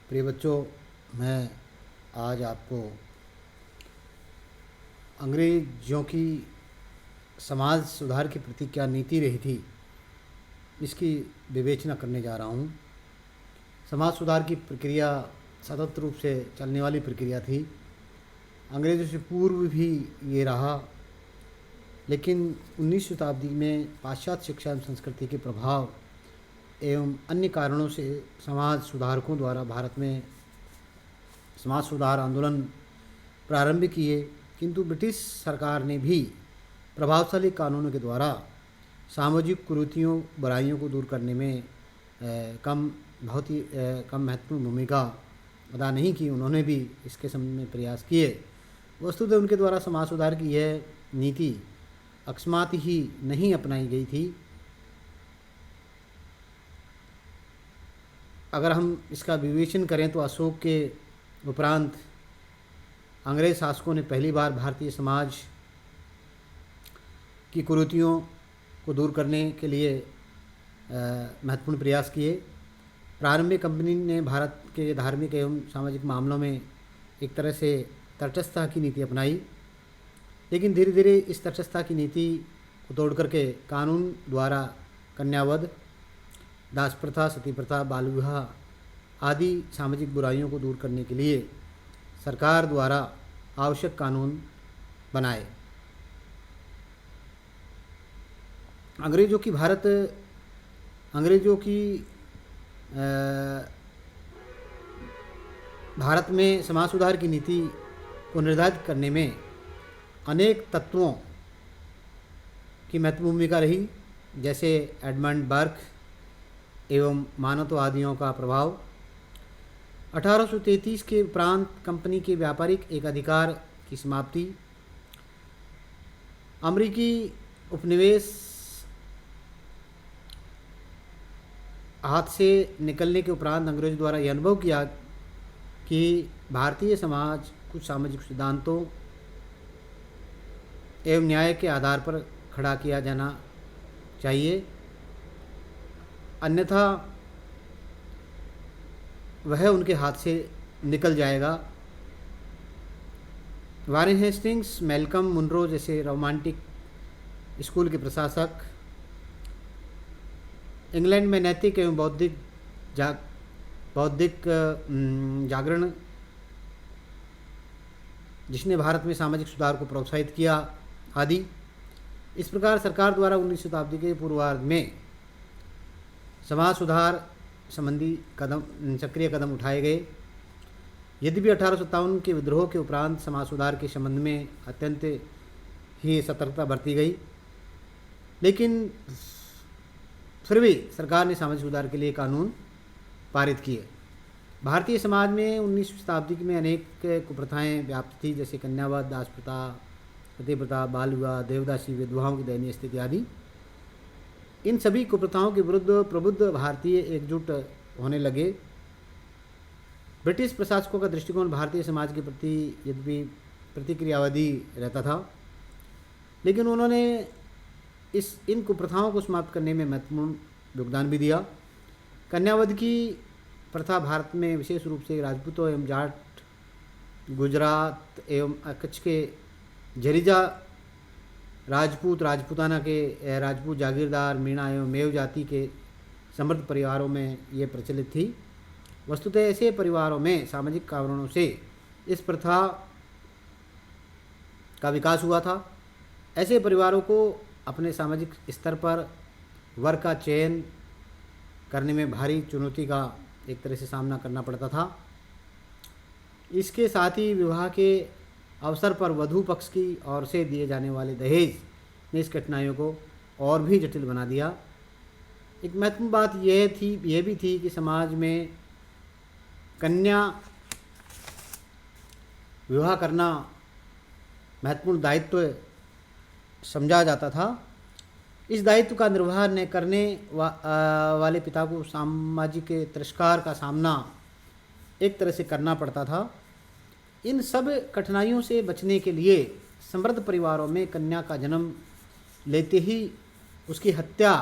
प्रिय बच्चों, मैं आज आपको अंग्रेज़ों की समाज सुधार के प्रति क्या नीति रही थी, इसकी विवेचना करने जा रहा हूँ। समाज सुधार की प्रक्रिया सतत रूप से चलने वाली प्रक्रिया थी। अंग्रेज़ों से पूर्व भी ये रहा, लेकिन 19वीं शताब्दी में पाश्चात्य शिक्षा एवं संस्कृति के प्रभाव एवं अन्य कारणों से समाज सुधारकों द्वारा भारत में समाज सुधार आंदोलन प्रारंभ किए, किंतु ब्रिटिश सरकार ने भी प्रभावशाली कानूनों के द्वारा सामाजिक कुरीतियों बुराइयों को दूर करने में बहुत ही कम महत्वपूर्ण भूमिका अदा नहीं की। उन्होंने भी इसके संबंध में प्रयास किए। वस्तुतः उनके द्वारा समाज सुधार की यह नीति अकस्मात ही नहीं अपनाई गई थी। अगर हम इसका विवेचन करें तो अशोक के उपरांत अंग्रेज शासकों ने पहली बार भारतीय समाज की कुरीतियों को दूर करने के लिए महत्वपूर्ण प्रयास किए। प्रारंभिक कंपनी ने भारत के धार्मिक एवं सामाजिक मामलों में एक तरह से तटस्थता की नीति अपनाई, लेकिन धीरे धीरे इस तटस्थता की नीति को तोड़ करके कानून द्वारा कन्यावध, दास प्रथा, सती प्रथा, बाल विवाह आदि सामाजिक बुराइयों को दूर करने के लिए सरकार द्वारा आवश्यक कानून बनाए। अंग्रेज़ों की भारत में समाज सुधार की नीति को निर्धारित करने में अनेक तत्वों की महत्वपूर्ण भूमिका रही, जैसे एडमंड बर्क एवं मानवतावादियों का प्रभाव। 1833 के उपरांत कंपनी के व्यापारिक एकाधिकार की समाप्ति, अमेरिकी उपनिवेश हाथ से निकलने के उपरांत अंग्रेज़ों द्वारा यह अनुभव किया कि भारतीय समाज कुछ सामाजिक सिद्धांतों एवं न्याय के आधार पर खड़ा किया जाना चाहिए, अन्यथा वह उनके हाथ से निकल जाएगा। वारेन हेस्टिंग्स, मैल्कम मुनरो जैसे रोमांटिक स्कूल के प्रशासक इंग्लैंड में नैतिक एवं बौद्धिक जागरण जिसने भारत में सामाजिक सुधार को प्रोत्साहित किया आदि। इस प्रकार सरकार द्वारा 19वीं शताब्दी के पूर्वार्ध में समाज सुधार संबंधी सक्रिय कदम उठाए गए। यद्यपि 1857 के विद्रोह के उपरांत समाज सुधार के संबंध में अत्यंत ही सतर्कता बरती गई, लेकिन फिर भी सरकार ने सामाजिक सुधार के लिए कानून पारित किए। भारतीय समाज में 19वीं शताब्दी में अनेक कुप्रथाएं व्याप्त थी, जैसे कन्यावध, दास प्रथा, सती प्रथा, बाल विवाह, देवदासी, विधवाओं की दयनीय स्थिति आदि। इन सभी कुप्रथाओं के विरुद्ध प्रबुद्ध भारतीय एकजुट होने लगे। ब्रिटिश प्रशासकों का दृष्टिकोण भारतीय समाज के प्रति यद्यपि प्रतिक्रियावादी रहता था, लेकिन उन्होंने इन कुप्रथाओं को समाप्त करने में महत्वपूर्ण योगदान भी दिया। कन्यावध की प्रथा भारत में विशेष रूप से राजपूतों एवं जाट, गुजरात एवं कच्छ के झरीजा राजपूताना के राजपूत जागीरदार, मीणा एवं मेव जाति के समृद्ध परिवारों में ये प्रचलित थी। वस्तुतः ऐसे परिवारों में सामाजिक कारणों से इस प्रथा का विकास हुआ था। ऐसे परिवारों को अपने सामाजिक स्तर पर वर का चयन करने में भारी चुनौती का एक तरह से सामना करना पड़ता था। इसके साथ ही विवाह के अवसर पर वधू पक्ष की ओर से दिए जाने वाले दहेज ने इस कठिनाइयों को और भी जटिल बना दिया। एक महत्वपूर्ण बात यह भी थी कि समाज में कन्या विवाह करना महत्वपूर्ण दायित्व समझा जाता था। इस दायित्व का निर्वाह न करने वाले पिता को सामाजिक तिरस्कार का सामना एक तरह से करना पड़ता था। इन सब कठिनाइयों से बचने के लिए समृद्ध परिवारों में कन्या का जन्म लेते ही उसकी हत्या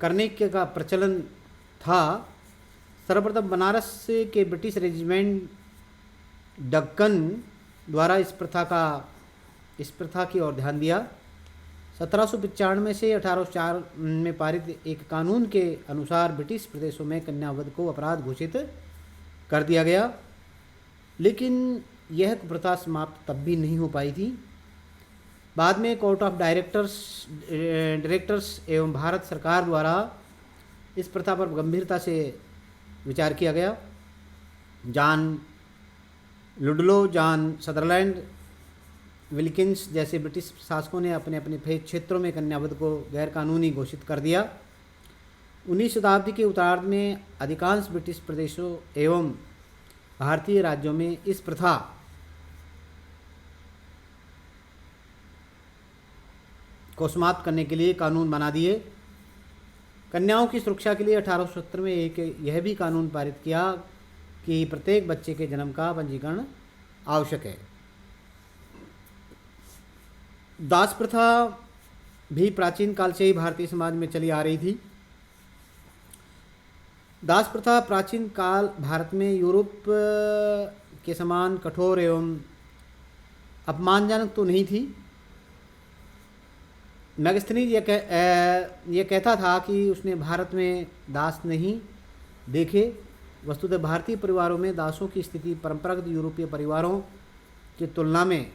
करने का प्रचलन था। सर्वप्रथम बनारस के ब्रिटिश रेजिमेंट डक्कन द्वारा इस प्रथा की ओर ध्यान दिया। 1795 से 1804 में पारित एक कानून के अनुसार ब्रिटिश प्रदेशों में कन्यावध को अपराध घोषित कर दिया गया, लेकिन यह प्रथा समाप्त तब भी नहीं हो पाई थी। बाद में कोर्ट ऑफ डायरेक्टर्स एवं भारत सरकार द्वारा इस प्रथा पर गंभीरता से विचार किया गया। John Ludlow, John Sutherland, Wilkins जैसे ब्रिटिश शासकों ने अपने अपने क्षेत्रों में कन्यावध को गैरकानूनी घोषित कर दिया। 19वीं शताब्दी के उत्तरार्ध में अधिकांश ब्रिटिश प्रदेशों एवं भारतीय राज्यों में इस प्रथा को समाप्त करने के लिए कानून बना दिए। कन्याओं की सुरक्षा के लिए 1870 में यह भी कानून पारित किया कि प्रत्येक बच्चे के जन्म का पंजीकरण आवश्यक है। दास प्रथा भी प्राचीन काल से ही भारतीय समाज में चली आ रही थी। दास प्रथा प्राचीन काल भारत में यूरोप के समान कठोर एवं अपमानजनक तो नहीं थी। मैगस्थनीज ये कहता था कि उसने भारत में दास नहीं देखे। वस्तुतः भारतीय परिवारों में दासों की स्थिति परंपरागत यूरोपीय परिवारों की तुलना में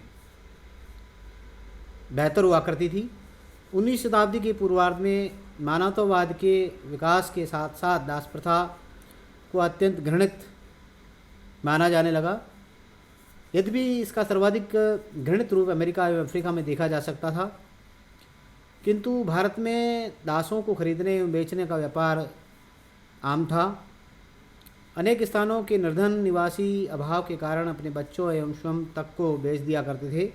बेहतर हुआ करती थी। 19वीं शताब्दी के पूर्वार्ध में मानवतावाद के विकास के साथ साथ दास प्रथा को अत्यंत घृणित माना जाने लगा। यद्यपि इसका सर्वाधिक घृणित रूप अमेरिका एवं अफ्रीका में देखा जा सकता था, किंतु भारत में दासों को खरीदने एवं बेचने का व्यापार आम था। अनेक स्थानों के निर्धन निवासी अभाव के कारण अपने बच्चों एवं स्वयं तक को बेच दिया करते थे।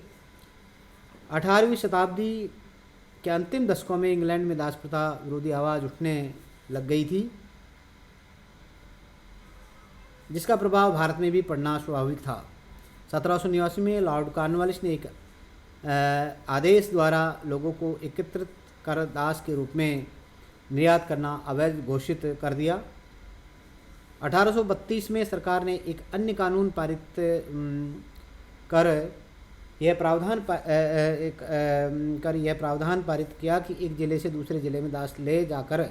18वीं शताब्दी के अंतिम दशकों में इंग्लैंड में दास प्रथा विरोधी आवाज़ उठने लग गई थी, जिसका प्रभाव भारत में भी पड़ना स्वाभाविक था। 1789 में लॉर्ड कॉर्नवालिस ने एक आदेश द्वारा लोगों को एकत्रित कर दास के रूप में निर्यात करना अवैध घोषित कर दिया। 1832 में सरकार ने एक अन्य कानून पारित कर यह प्रावधान पारित किया कि एक जिले से दूसरे जिले में दास ले जाकर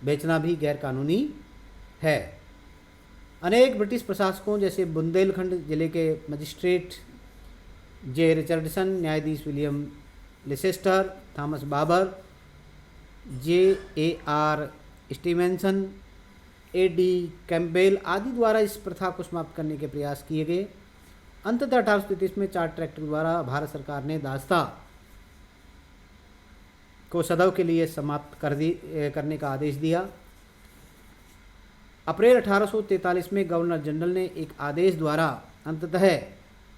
बेचना भी गैरकानूनी है। अनेक ब्रिटिश प्रशासकों जैसे बुंदेलखंड जिले के मजिस्ट्रेट जे रिचर्डसन, न्यायाधीश William Leicester, Thomas Baber, JAR Stevenson, AD Campbell आदि द्वारा इस प्रथा को समाप्त करने के प्रयास किए गए। अंततः 1833 में चार्टर एक्ट द्वारा भारत सरकार ने दासता को सदैव के लिए समाप्त करने का आदेश दिया। अप्रैल 1843 में गवर्नर जनरल ने एक आदेश द्वारा अंततः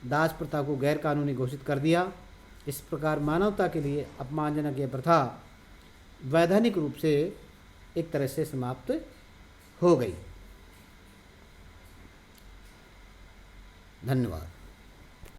दास प्रथा को गैरकानूनी घोषित कर दिया। इस प्रकार मानवता के लिए अपमानजनक यह प्रथा वैधानिक रूप से एक तरह से समाप्त हो गई। धन्यवाद।